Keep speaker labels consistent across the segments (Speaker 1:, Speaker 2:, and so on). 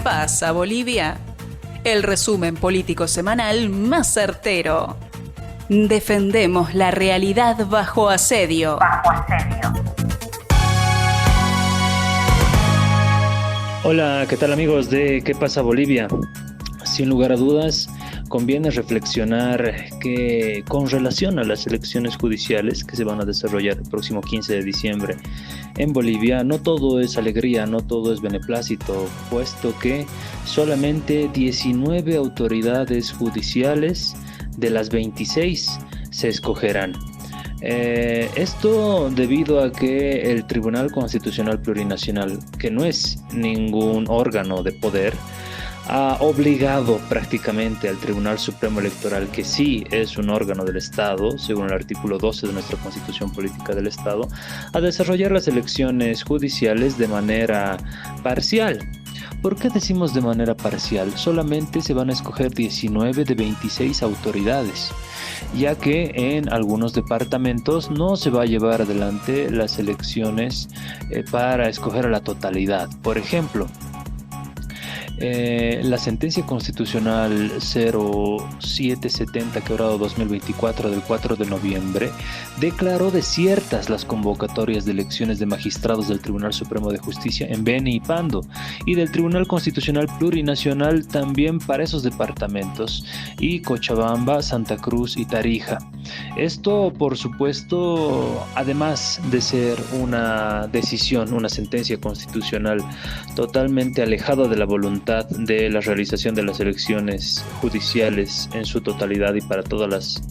Speaker 1: pasa, Bolivia? El resumen político semanal más certero. Defendemos la realidad bajo asedio.
Speaker 2: Hola, ¿qué tal amigos de ¿Qué pasa Bolivia? Sin lugar a dudas, conviene reflexionar que con relación a las elecciones judiciales que se van a desarrollar el próximo 15 de diciembre en Bolivia, no todo es alegría, no todo es beneplácito, puesto que solamente 19 autoridades judiciales de las 26 se escogerán. Esto debido a que el Tribunal Constitucional Plurinacional, que no es ningún órgano de poder, ha obligado prácticamente al Tribunal Supremo Electoral, que sí es un órgano del Estado, según el artículo 12 de nuestra Constitución Política del Estado, a desarrollar las elecciones judiciales de manera parcial. ¿Por qué decimos de manera parcial? Solamente se van a escoger 19 de 26 autoridades, ya que en algunos departamentos no se va a llevar adelante las elecciones para escoger a la totalidad. Por ejemplo, la sentencia constitucional 0770 quebrado 2024 del 4 de noviembre declaró desiertas las convocatorias de elecciones de magistrados del Tribunal Supremo de Justicia en Beni y Pando y del Tribunal Constitucional Plurinacional también para esos departamentos y Cochabamba, Santa Cruz y Tarija. Esto, por supuesto, además de ser una decisión, una sentencia constitucional totalmente alejada de la voluntad de la realización de las elecciones judiciales en su totalidad y para todas las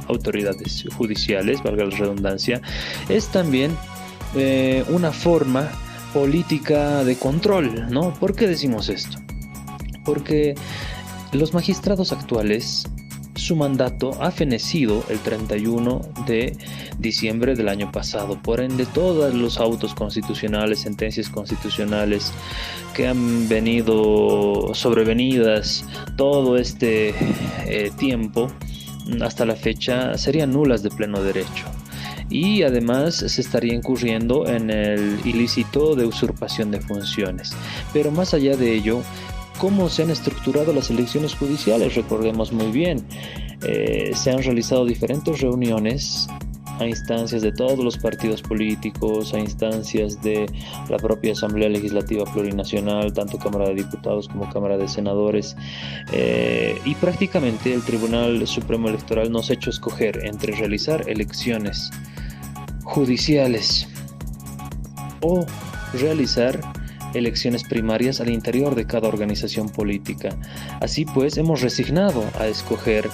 Speaker 2: autoridades judiciales, valga la redundancia, es también una forma política de control, ¿no? ¿Por qué decimos esto? Porque los magistrados actuales, su mandato ha fenecido el 31 de diciembre del año pasado. Por ende, todos los autos constitucionales, sentencias constitucionales que han venido sobrevenidas todo este tiempo hasta la fecha serían nulas de pleno derecho. Y además se estaría incurriendo en el ilícito de usurpación de funciones. Pero más allá de ello, ¿cómo se han estructurado las elecciones judiciales? Recordemos muy bien, se han realizado diferentes reuniones a instancias de todos los partidos políticos, a instancias de la propia Asamblea Legislativa Plurinacional, tanto Cámara de Diputados como Cámara de Senadores, y prácticamente el Tribunal Supremo Electoral nos ha hecho escoger entre realizar elecciones judiciales o realizar elecciones primarias al interior de cada organización política. Así pues, hemos resignado a escoger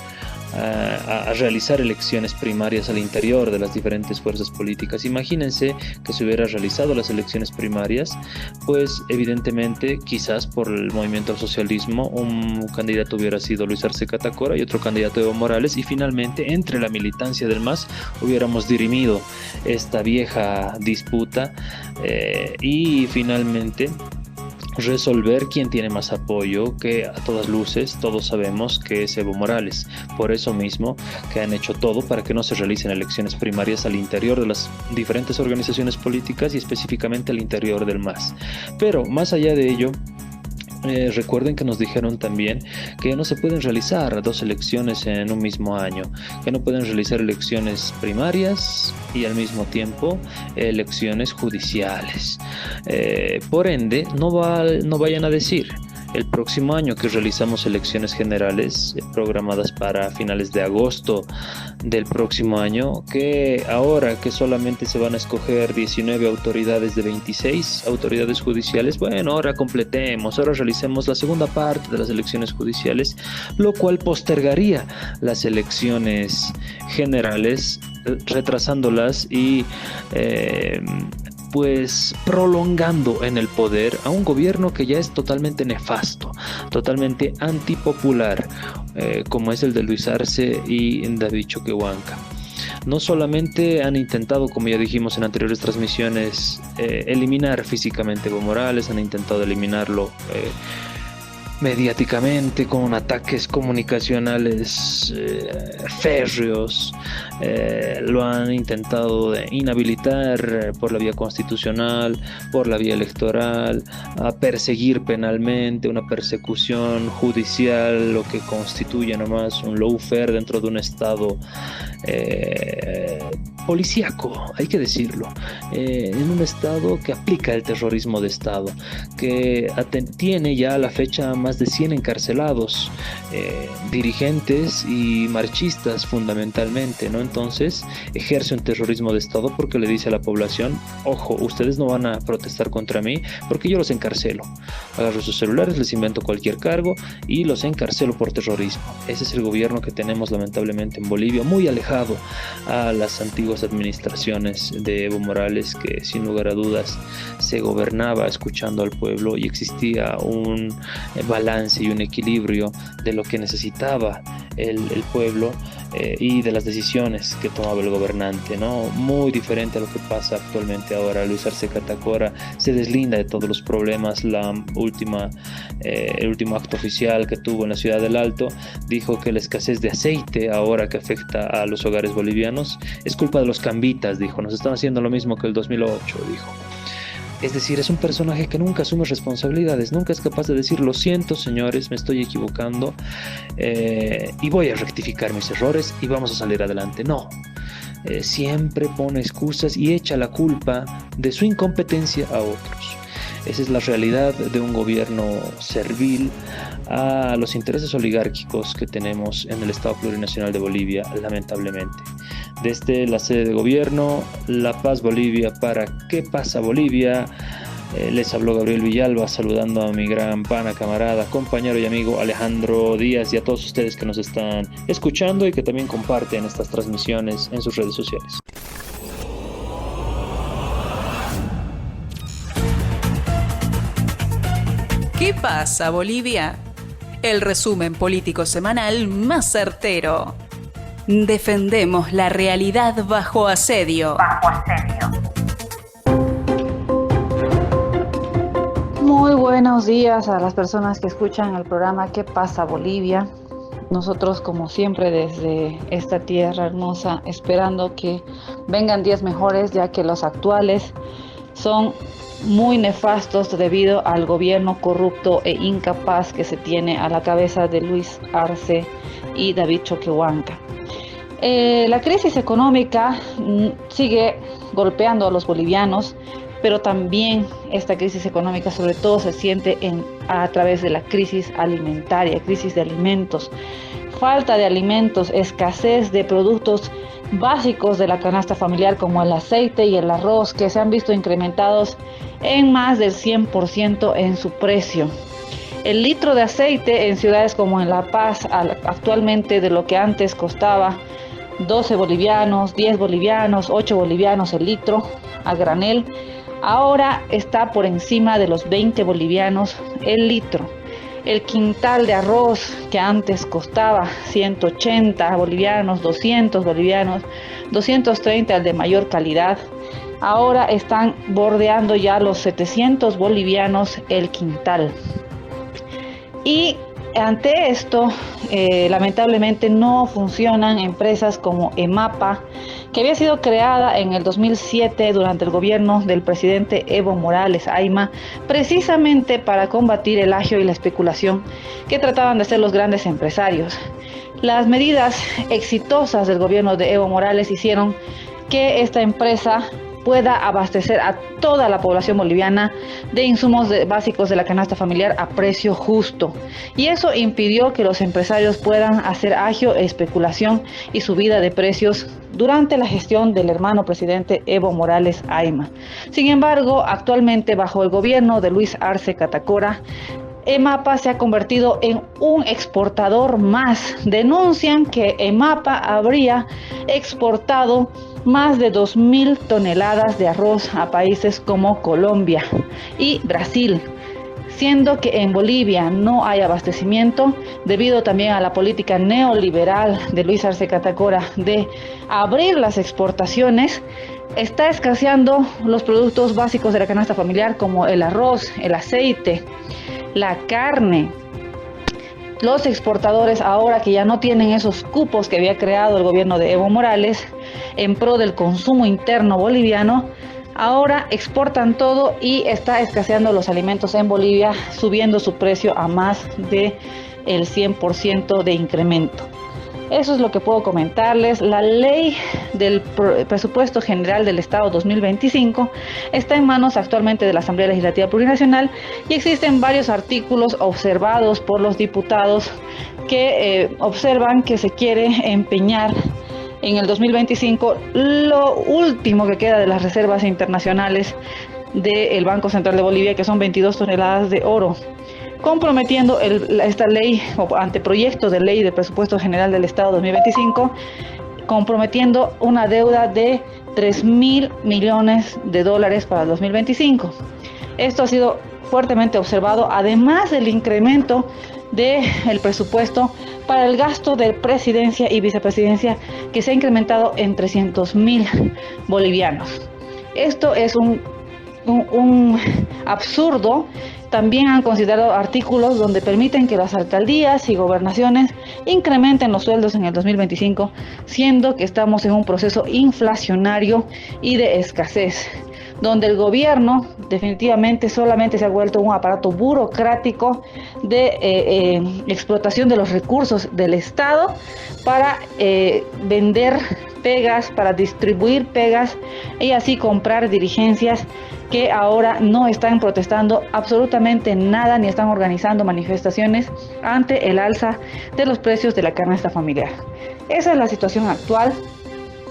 Speaker 2: a realizar elecciones primarias al interior de las diferentes fuerzas políticas. Imagínense que se hubiera realizado las elecciones primarias, pues evidentemente quizás por el movimiento al socialismo un candidato hubiera sido Luis Arce Catacora y otro candidato Evo Morales, y finalmente entre la militancia del MAS hubiéramos dirimido esta vieja disputa y finalmente resolver quién tiene más apoyo, que a todas luces todos sabemos que es Evo Morales. Por eso mismo que han hecho todo para que no se realicen elecciones primarias al interior de las diferentes organizaciones políticas y específicamente al interior del MAS. Pero más allá de ello, recuerden que nos dijeron también que no se pueden realizar dos elecciones en un mismo año, que no pueden realizar elecciones primarias y al mismo tiempo elecciones judiciales. Por ende, no vayan a decir el próximo año que realizamos elecciones generales programadas para finales de agosto del próximo año, que ahora que solamente se van a escoger 19 autoridades de 26 autoridades judiciales, bueno, ahora completemos, ahora realicemos la segunda parte de las elecciones judiciales, lo cual postergaría las elecciones generales, retrasándolas y pues prolongando en el poder a un gobierno que ya es totalmente nefasto, totalmente antipopular, como es el de Luis Arce y David Choquehuanca. No solamente han intentado, como ya dijimos en anteriores transmisiones, eliminar físicamente a Evo Morales, han intentado eliminarlo mediáticamente con ataques comunicacionales férreos. Lo han intentado de inhabilitar por la vía constitucional, por la vía electoral, a perseguir penalmente, una persecución judicial, lo que constituye nomás un lawfare dentro de un estado policíaco, hay que decirlo, en un estado que aplica el terrorismo de estado, que tiene ya a la fecha más de 100 encarcelados, dirigentes y marchistas fundamentalmente, ¿no? Entonces ejerce un terrorismo de estado porque le dice a la población: ojo, ustedes no van a protestar contra mí porque yo los encarcelo, agarro sus celulares, les invento cualquier cargo y los encarcelo por terrorismo. Ese es el gobierno que tenemos lamentablemente en Bolivia, muy alejado a las antiguas administraciones de Evo Morales, que sin lugar a dudas se gobernaba escuchando al pueblo y existía un balance y un equilibrio de lo que necesitaba el pueblo y de las decisiones que tomaba el gobernante, ¿no? Muy diferente a lo que pasa actualmente ahora. Luis Arce Catacora se deslinda de todos los problemas. El último acto oficial que tuvo en la ciudad del Alto dijo que la escasez de aceite ahora que afecta a los hogares bolivianos es culpa de los cambitas, dijo. Nos están haciendo lo mismo que el 2008, dijo. Es decir, es un personaje que nunca asume responsabilidades, nunca es capaz de decir: lo siento, señores, me estoy equivocando y voy a rectificar mis errores y vamos a salir adelante. No, siempre pone excusas y echa la culpa de su incompetencia a otros. Esa es la realidad de un gobierno servil a los intereses oligárquicos que tenemos en el Estado Plurinacional de Bolivia, lamentablemente. Desde la sede de gobierno, La Paz, Bolivia, para ¿Qué pasa, Bolivia? Les habló Gabriel Villalba, saludando a mi gran pana, camarada, compañero y amigo Alejandro Díaz, y a todos ustedes que nos están escuchando y que también comparten estas transmisiones en sus redes sociales.
Speaker 1: ¿Qué pasa, Bolivia? El resumen político semanal más certero. Defendemos la realidad bajo asedio.
Speaker 3: Muy buenos días a las personas que escuchan el programa ¿Qué pasa, Bolivia? Nosotros, como siempre, desde esta tierra hermosa, esperando que vengan días mejores, ya que los actuales son muy nefastos debido al gobierno corrupto e incapaz que se tiene a la cabeza de Luis Arce y David Choquehuanca. La crisis económica sigue golpeando a los bolivianos, pero también esta crisis económica sobre todo se siente a través de la crisis alimentaria, crisis de alimentos, falta de alimentos, escasez de productos básicos de la canasta familiar como el aceite y el arroz, que se han visto incrementados en más del 100% en su precio. El litro de aceite en ciudades como en La Paz, actualmente de lo que antes costaba 12 bolivianos, 10 bolivianos, 8 bolivianos el litro a granel, ahora está por encima de los 20 bolivianos el litro. El quintal de arroz que antes costaba 180 bolivianos, 200 bolivianos, 230 el de mayor calidad, ahora están bordeando ya los 700 bolivianos el quintal. Y ante esto, lamentablemente no funcionan empresas como EMAPA, que había sido creada en el 2007 durante el gobierno del presidente Evo Morales Ayma, precisamente para combatir el agio y la especulación que trataban de hacer los grandes empresarios. Las medidas exitosas del gobierno de Evo Morales hicieron que esta empresa pueda abastecer a toda la población boliviana de insumos básicos de la canasta familiar a precio justo. Y eso impidió que los empresarios puedan hacer agio, especulación y subida de precios durante la gestión del hermano presidente Evo Morales Ayma. Sin embargo, actualmente bajo el gobierno de Luis Arce Catacora, EMAPA se ha convertido en un exportador más. Denuncian que EMAPA habría exportado más de 2.000 toneladas de arroz a países como Colombia y Brasil, siendo que en Bolivia no hay abastecimiento debido también a la política neoliberal de Luis Arce Catacora de abrir las exportaciones. Está escaseando los productos básicos de la canasta familiar como el arroz, el aceite, la carne, los exportadores, ahora que ya no tienen esos cupos que había creado el gobierno de Evo Morales en pro del consumo interno boliviano, ahora exportan todo y está escaseando los alimentos en Bolivia, subiendo su precio a más del 100% de incremento. Eso es lo que puedo comentarles. La ley del presupuesto general del Estado 2025 está en manos actualmente de la Asamblea Legislativa Plurinacional y existen varios artículos observados por los diputados que observan que se quiere empeñar en el 2025 lo último que queda de las reservas internacionales del Banco Central de Bolivia, que son 22 toneladas de oro, comprometiendo esta ley o anteproyecto de ley de presupuesto general del Estado 2025, comprometiendo una deuda de 3.000 millones de dólares para el 2025. Esto ha sido fuertemente observado, además del incremento del presupuesto para el gasto de presidencia y vicepresidencia, que se ha incrementado en 300.000 bolivianos. Esto es un absurdo. También han considerado artículos donde permiten que las alcaldías y gobernaciones incrementen los sueldos en el 2025, siendo que estamos en un proceso inflacionario y de escasez, donde el gobierno definitivamente solamente se ha vuelto un aparato burocrático de explotación de los recursos del Estado para vender pegas, para distribuir pegas y así comprar dirigencias que ahora no están protestando absolutamente nada ni están organizando manifestaciones ante el alza de los precios de la canasta familiar. Esa es la situación actual.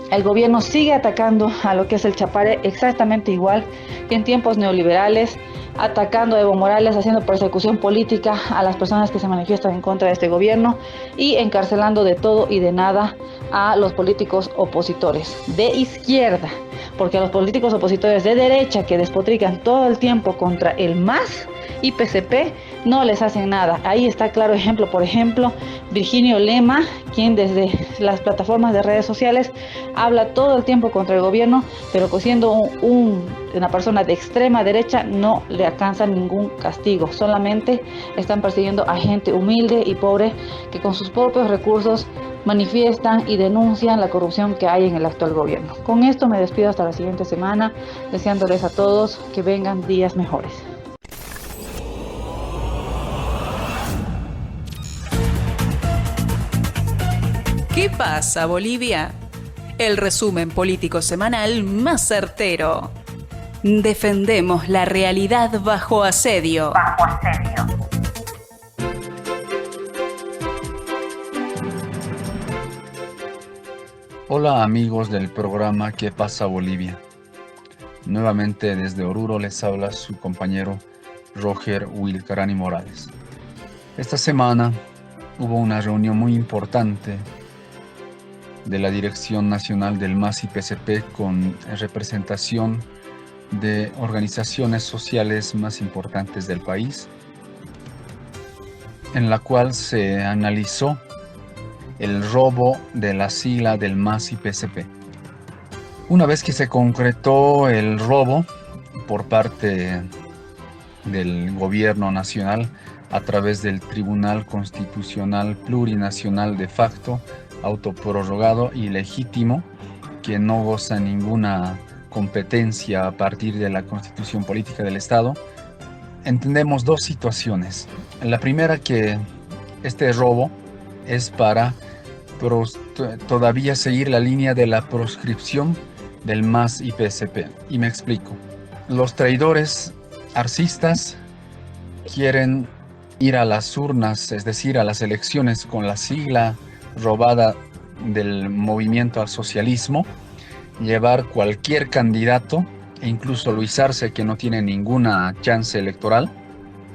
Speaker 3: El gobierno sigue atacando a lo que es el Chapare exactamente igual que en tiempos neoliberales, atacando a Evo Morales, haciendo persecución política a las personas que se manifiestan en contra de este gobierno y encarcelando de todo y de nada a los políticos opositores de izquierda, porque a los políticos opositores de derecha que despotrican todo el tiempo contra el MAS y PCP no les hacen nada. Ahí está claro ejemplo, por ejemplo, Virginio Lema, quien desde las plataformas de redes sociales habla todo el tiempo contra el gobierno, pero siendo una persona de extrema derecha no le alcanza ningún castigo, solamente están persiguiendo a gente humilde y pobre que con sus propios recursos manifiestan y denuncian la corrupción que hay en el actual gobierno. Con esto me despido hasta la siguiente semana, deseándoles a todos que vengan días mejores.
Speaker 1: ¿Qué pasa, Bolivia? El resumen político semanal más certero. Defendemos la realidad bajo asedio.
Speaker 4: Hola amigos del programa ¿Qué pasa, Bolivia? Nuevamente desde Oruro les habla su compañero Roger Wilcarani Morales. Esta semana hubo una reunión muy importante de la Dirección Nacional del MAS y PCP con representación de organizaciones sociales más importantes del país, en la cual se analizó el robo de la sigla del MAS y PCP. Una vez que se concretó el robo por parte del gobierno nacional a través del Tribunal Constitucional Plurinacional de facto, autoprorrogado y legítimo, que no goza ninguna competencia a partir de la Constitución Política del Estado, entendemos dos situaciones. La primera, que este robo es para todavía seguir la línea de la proscripción del MAS y PCP. Y me explico. Los traidores arcistas quieren ir a las urnas, es decir, a las elecciones con la sigla robada del movimiento al socialismo, llevar cualquier candidato e incluso Luis Arce, que no tiene ninguna chance electoral,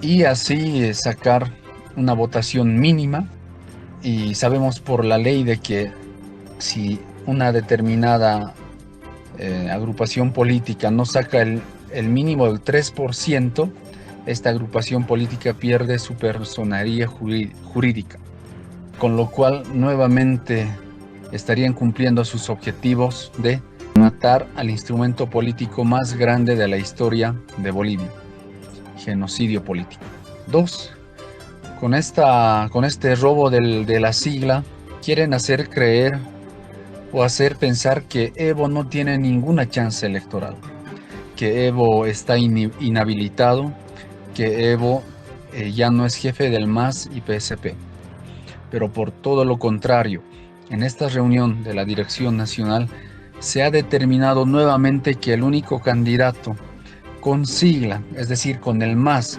Speaker 4: y así sacar una votación mínima. Y sabemos por la ley de que si una determinada agrupación política no saca el mínimo del 3%, esta agrupación política pierde su personería jurídica, con lo cual nuevamente estarían cumpliendo sus objetivos de matar al instrumento político más grande de la historia de Bolivia, genocidio político. 2. Con este robo de la sigla, quieren hacer creer o hacer pensar que Evo no tiene ninguna chance electoral, que Evo está inhabilitado, que Evo ya no es jefe del MAS y PSP. Pero por todo lo contrario, en esta reunión de la Dirección Nacional se ha determinado nuevamente que el único candidato con sigla, es decir, con el MAS,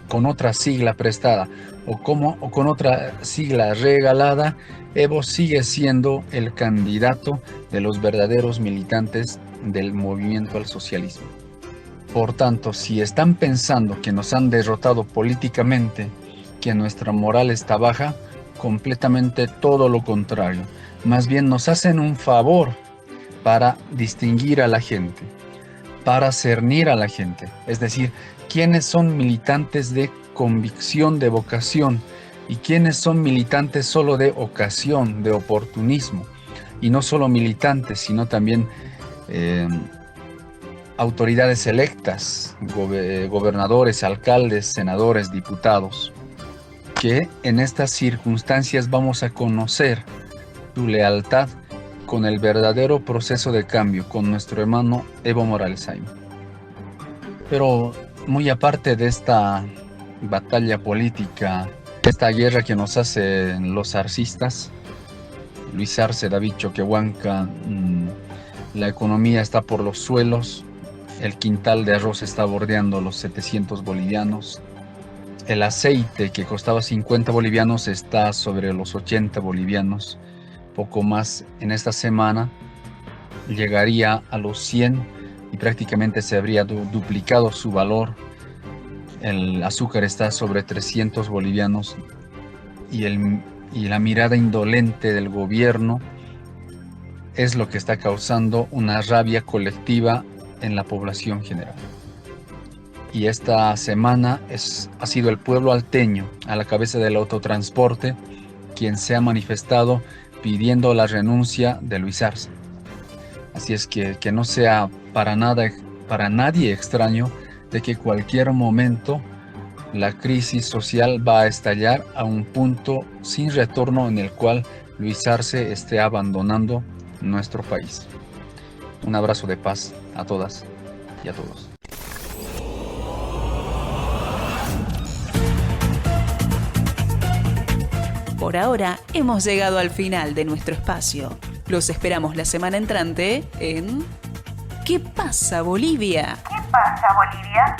Speaker 4: con otra sigla prestada o con otra sigla regalada, Evo sigue siendo el candidato de los verdaderos militantes del movimiento al socialismo. Por tanto, si están pensando que nos han derrotado políticamente, que nuestra moral está baja, completamente todo lo contrario. Más bien nos hacen un favor para distinguir a la gente, para cernir a la gente. Es decir, quiénes son militantes de convicción, de vocación, y quiénes son militantes solo de ocasión, de oportunismo. Y no solo militantes, sino también autoridades electas, gobernadores, alcaldes, senadores, diputados, que en estas circunstancias vamos a conocer tu lealtad con el verdadero proceso de cambio, con nuestro hermano Evo Morales Jaime. Pero muy aparte de esta batalla política, esta guerra que nos hacen los arcistas, Luis Arce, David Choquehuanca, la economía está por los suelos, el quintal de arroz está bordeando los 700 bolivianos, el aceite que costaba 50 bolivianos está sobre los 80 bolivianos, poco más en esta semana llegaría a los 100 y prácticamente se habría duplicado su valor. El azúcar está sobre 300 bolivianos y la mirada indolente del gobierno es lo que está causando una rabia colectiva en la población general. Y esta semana ha sido el pueblo alteño, a la cabeza del autotransporte, quien se ha manifestado pidiendo la renuncia de Luis Arce. Así es que no sea para nadie extraño de que cualquier momento la crisis social va a estallar a un punto sin retorno en el cual Luis Arce esté abandonando nuestro país. Un abrazo de paz a todas y a todos.
Speaker 1: Por ahora hemos llegado al final de nuestro espacio. Los esperamos la semana entrante en ¿Qué pasa, Bolivia?
Speaker 5: ¿Qué pasa, Bolivia?